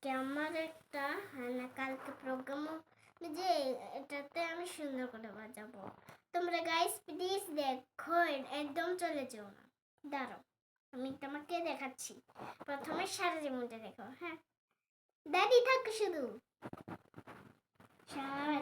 আজকে আমার একটা কালকে প্রোগ্রাম যে এটাতে আমি সুন্দর করে বাজাবো। তোমরা গাইস প্লিজ দেখো, একদম চলে যেও না, দাঁড়াও আমি তোমাকে দেখাচ্ছি। প্রথমে সারা জীবনটা দেখো। হ্যাঁ, দাদি থাক শুধু সারা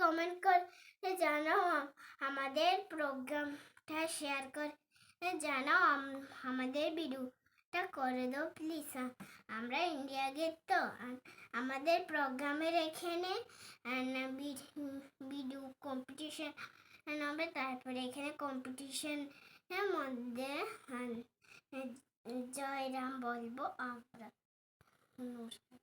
কমেন্ট করে জানাও, আমাদের প্রোগ্রামটা শেয়ার করে জানাও, আমাদের ভিডিওটা করে দাও প্লিজ। আমরা ইন্ডিয়া গেট তো, আমাদের প্রোগ্রামের এখানে ভিডিও কম্পিটিশন হবে, তারপরে এখানে কম্পিটিশনের মধ্যে জয়রাম বলবো আমরা। নমস্কার।